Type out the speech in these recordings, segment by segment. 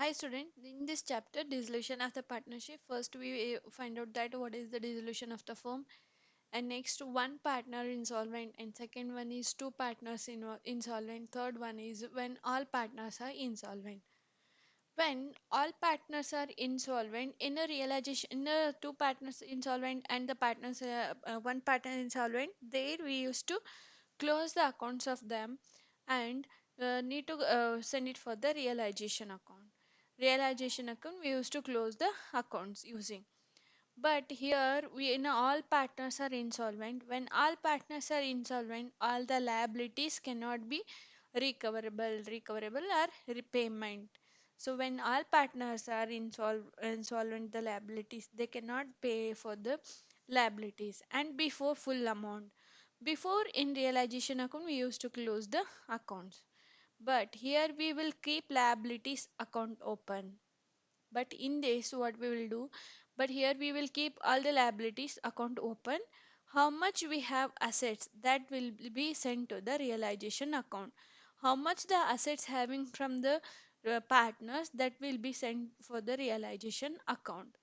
Hi student, in this chapter dissolution of the partnership, first we find out that what is the dissolution of the firm, and next one partner insolvent, and second one is two partners insolvent, third one is when all partners are insolvent. When all partners are insolvent, in a realization, in a two partners insolvent and the partners one partner insolvent, there we used to close the accounts of them and need to send it for the realization account. Realization account we used to close the accounts using. But here we in all partners are insolvent. When all partners are insolvent, all the liabilities cannot be recoverable or repayment. So when all partners are insolvent, the liabilities they cannot pay for the liabilities and before full amount. Before in realization account we used to close the accounts. But here we will keep liabilities account open. But in this what we will do, but here we will keep all the liabilities account open. How much we have assets that will be sent to the realization account. How much the assets having from the partners that will be sent for the realization account.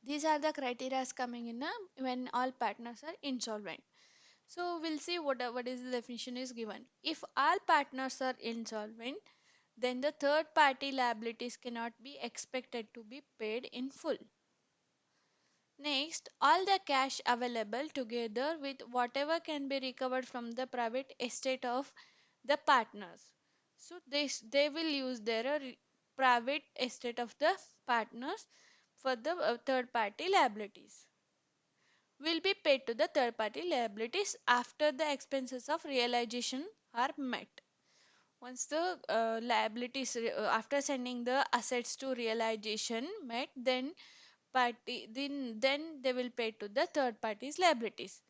These are the criteria coming in when all partners are insolvent. So we'll see what is the definition is given. If all partners are insolvent, then the third party liabilities cannot be expected to be paid in full. Next, all the cash available together with whatever can be recovered from the private estate of the partners. So they will use their private estate of the partners for the third party liabilities. Will be paid to the third party liabilities after the expenses of realization are met. Once the liabilities after sending the assets to realization met, then they will pay to the third party's liabilities.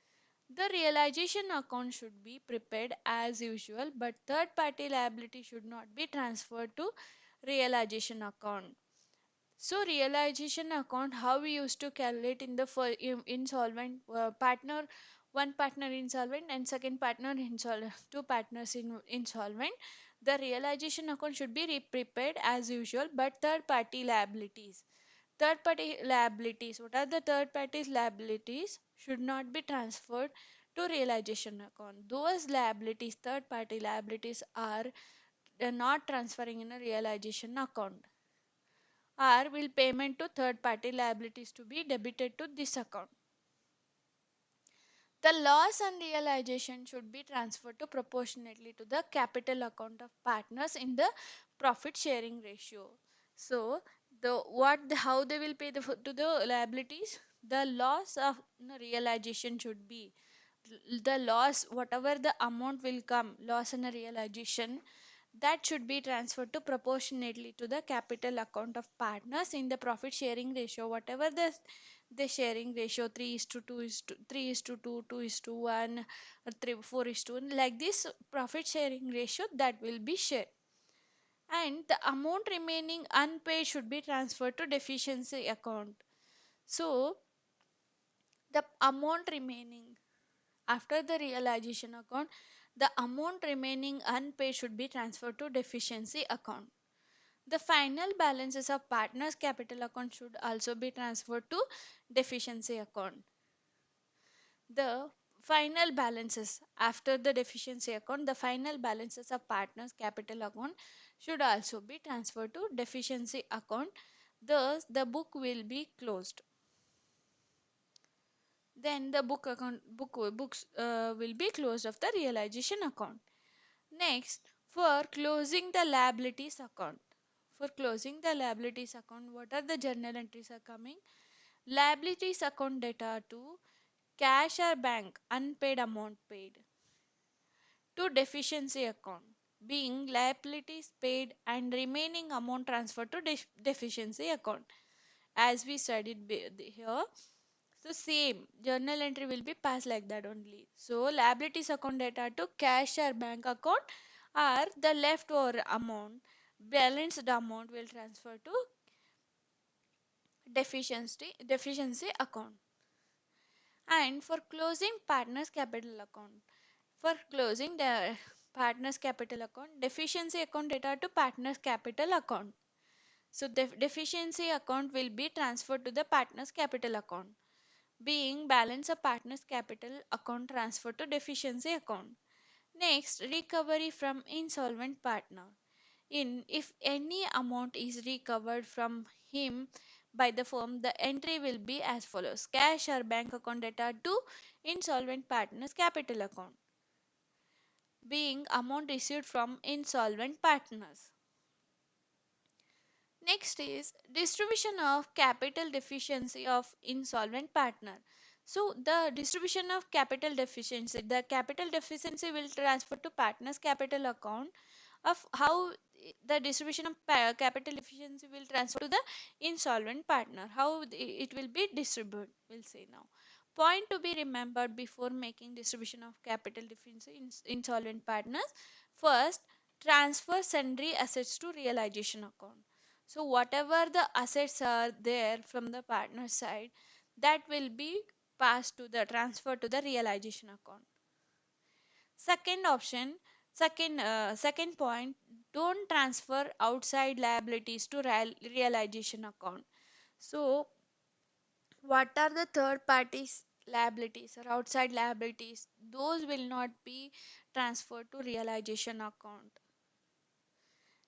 The realization account should be prepared as usual, but third party liability should not be transferred to realization account. So realization account, how we used to calculate in the insolvent partner, one partner insolvent and second partner insolvent, two partners insolvent. The realization account should be prepared as usual, but third party liabilities. Third party liabilities. What are the third party's liabilities? Should not be transferred to realization account. Those liabilities, third party liabilities, are not transferring in a realization account. Or will payment to third party liabilities to be debited to this account. The loss on realization should be transferred to proportionately to the capital account of partners in the profit sharing ratio. So how they will pay to the liabilities, the loss of realization should be the loss, whatever the amount will come loss in a realization, that should be transferred to proportionately to the capital account of partners in the profit sharing ratio, whatever the sharing ratio, 3 is to 2 is to 3 is to 2, 2 is to 1, 3 4 is to 1, like this profit sharing ratio that will be shared. And the amount remaining unpaid should be transferred to deficiency account. So the amount remaining after the realization account, the amount remaining unpaid should be transferred to deficiency account. The final balances of partners capital account should also be transferred to deficiency account. The final balances after the deficiency account, the final balances of partners capital account should also be transferred to deficiency account. Thus the book will be closed. Then the books will be closed of the realization account. Next, for closing the liabilities account. For closing the liabilities account, what are the journal entries are coming? Liabilities account data to cash or bank, unpaid amount paid. To deficiency account, being liabilities paid and remaining amount transferred to deficiency account. As we studied here, so same journal entry will be passed like that only. So liabilities account data to cash or bank account, or the leftover amount, balanced amount will transfer to deficiency account. And for closing partners capital account, for closing the partners capital account, deficiency account data to partners capital account. So the deficiency account will be transferred to the partner's capital account. Being balance a partner's capital account transferred to deficiency account. Next, recovery from insolvent partner. In if any amount is recovered from him by the firm, the entry will be as follows: cash or bank account data to insolvent partner's capital account. Being amount received from insolvent partners. Next is distribution of capital deficiency of insolvent partner. So the distribution of capital deficiency, the capital deficiency will transfer to partner's capital account. Of how the distribution of capital efficiency will transfer to the insolvent partner, how it will be distributed, we'll say now. Point to be remembered before making distribution of capital deficiency in insolvent partners: first, transfer sundry assets to realization account. So whatever the assets are there from the partner side, that will be passed to the transfer to the realization account. Second option, second point, don't transfer outside liabilities to realization account. So, what are the third parties liabilities or outside liabilities? Those will not be transferred to realization account.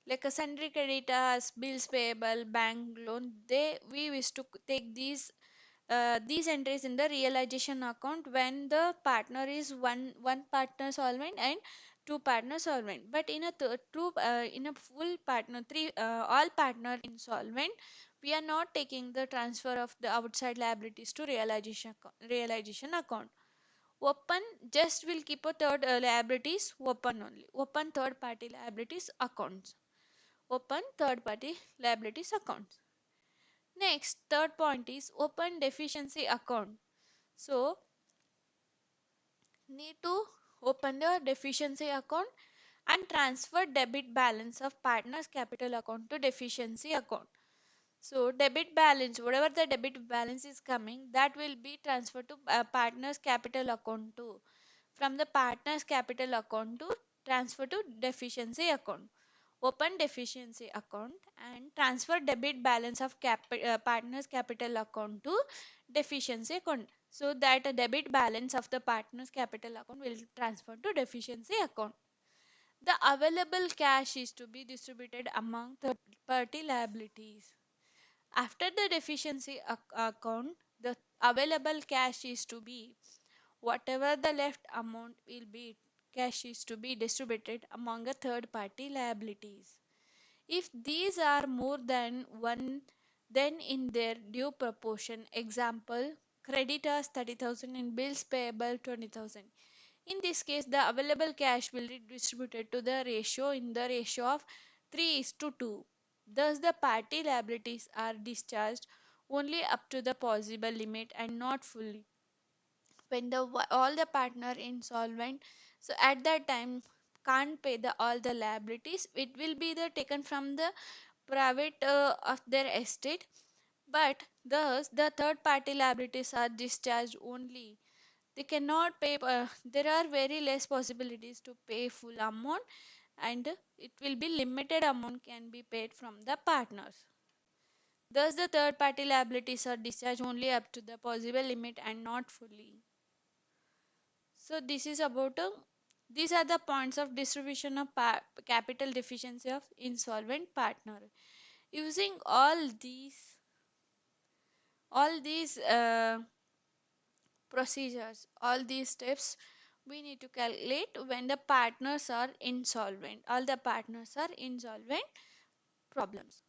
Like a sundry creditors, bills payable, bank loan, they we wish to take these entries in the realization account when the partner is one partner solvent and two partner solvent. But in a in a full partner three all partner insolvent, we are not taking the transfer of the outside liabilities to realization account. Open, just will keep a third liabilities open only. Open third party liabilities accounts. Open third party liabilities accounts. Next, third point is open deficiency account. So, need to open the deficiency account and transfer debit balance of partner's capital account to deficiency account. So, debit balance, whatever the debit balance is coming, that will be transferred to partner's capital account too. From the partner's capital account to transfer to deficiency account. Open deficiency account and transfer debit balance of partner's capital account to deficiency account, so that a debit balance of the partner's capital account will transfer to deficiency account. The available cash is to be distributed among third party liabilities. After the deficiency account, the available cash is to be whatever the left amount will be, cash is to be distributed among a third party liabilities. If these are more than one, then in their due proportion. Example, creditors 30,000 and bills payable 20,000. In this case, the available cash will be distributed to the ratio in the ratio of 3 is to 2. Thus, the party liabilities are discharged only up to the possible limit and not fully. When the all the partner insolvent, so at that time can't pay the all the liabilities, it will be the taken from the private of their estate, but thus the third party liabilities are discharged only. They cannot pay, there are very less possibilities to pay full amount, and it will be limited amount can be paid from the partners. Thus the third party liabilities are discharged only up to the possible limit and not fully. So this is about these are the points of distribution of capital deficiency of insolvent partner. Using all these procedures, all these steps, we need to calculate when the partners are insolvent. All the partners are insolvent problems.